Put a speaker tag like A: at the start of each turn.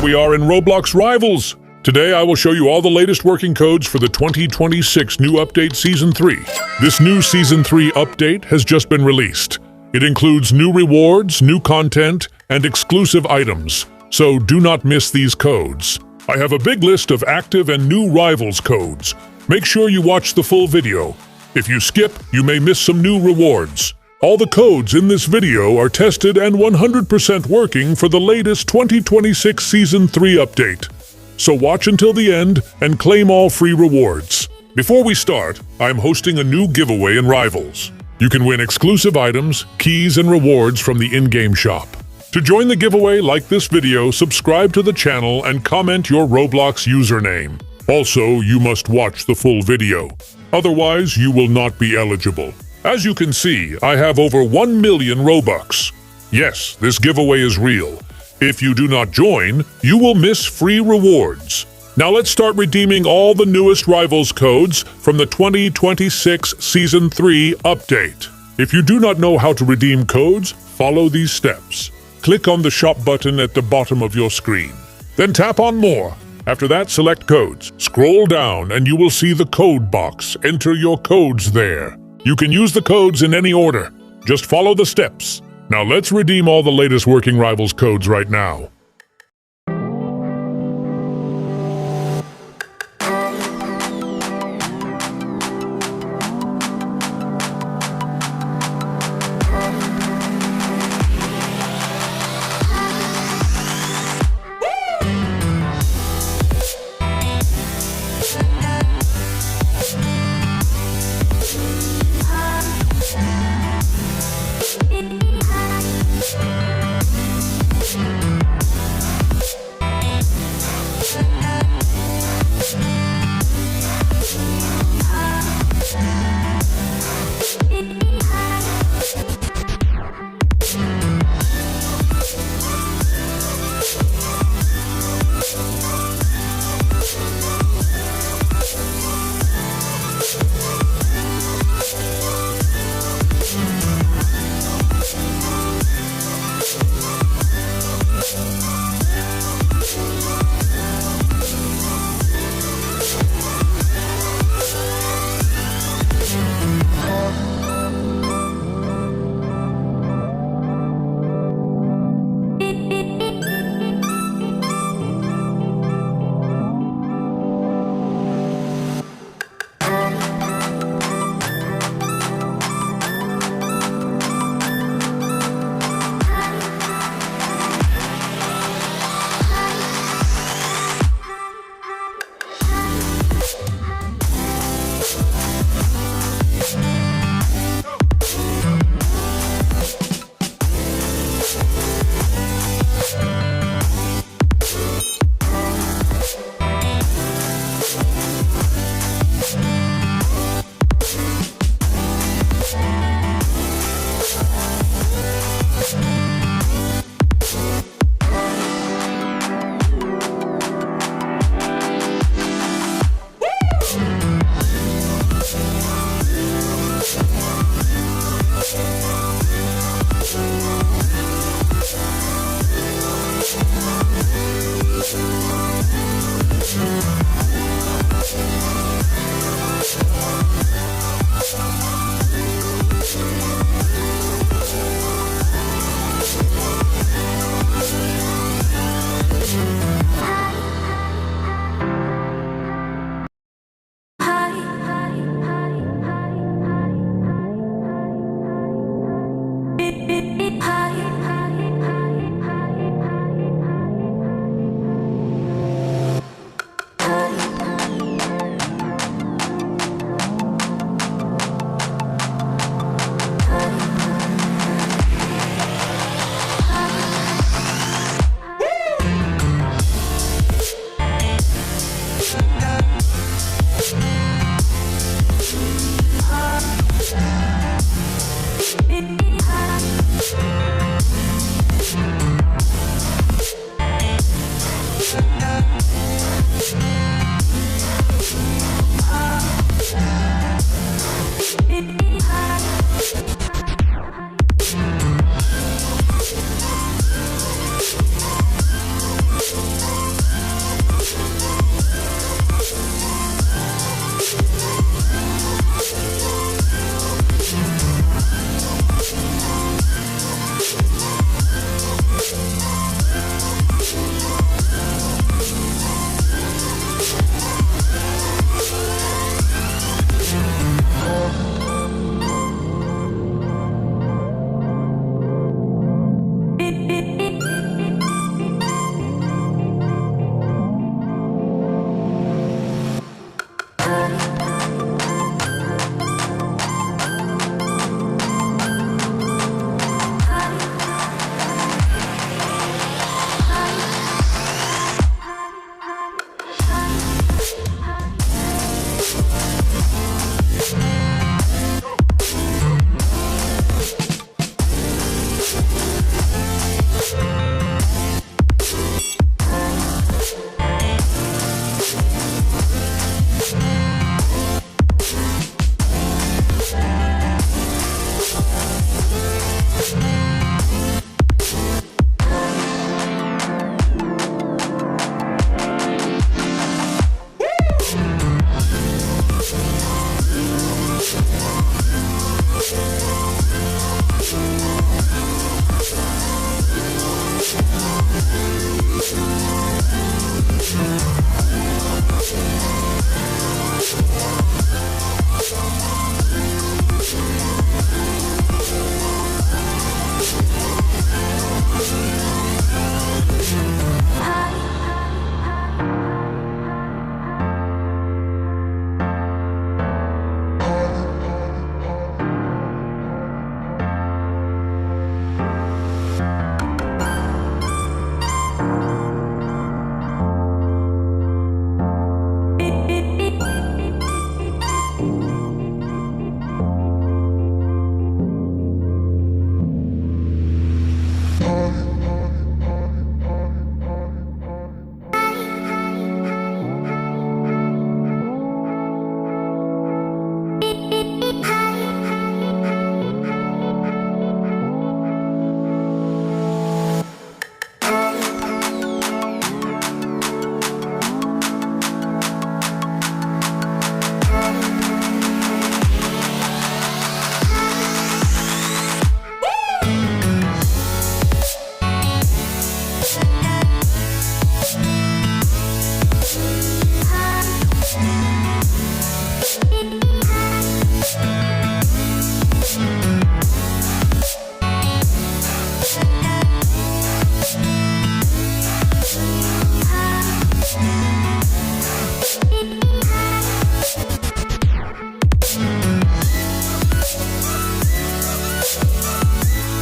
A: we are in Roblox Rivals. Today I will show you all the latest working codes for the 2026 new update Season 3. This new Season 3 update has just been released. It includes new rewards, new content, and exclusive items, so do not miss these codes. I have a big list of active and new Rivals codes. Make sure you watch the full video. If you skip, you may miss some new rewards. All the codes in this video are tested and 100% working for the latest 2026 Season 3 update. So watch until the end and claim all free rewards. Before we start, I'm hosting a new giveaway in Rivals. You can win exclusive items, keys, and rewards from the in-game shop. To join the giveaway, like this video, subscribe to the channel, and comment your Roblox username. Also, you must watch the full video. Otherwise, you will not be eligible. As you can see, I have over 1 million Robux. Yes, this giveaway is real. If you do not join, you will miss free rewards. Now let's start redeeming all the newest Rivals codes from the 2026 Season 3 update. If you do not know how to redeem codes, follow these steps. Click on the shop button at the bottom of your screen. Then tap on More. After that, select Codes. Scroll down and you will see the code box. Enter your codes there. You can use the codes in any order. Just follow the steps. Now let's redeem all the latest working Rivals codes right now.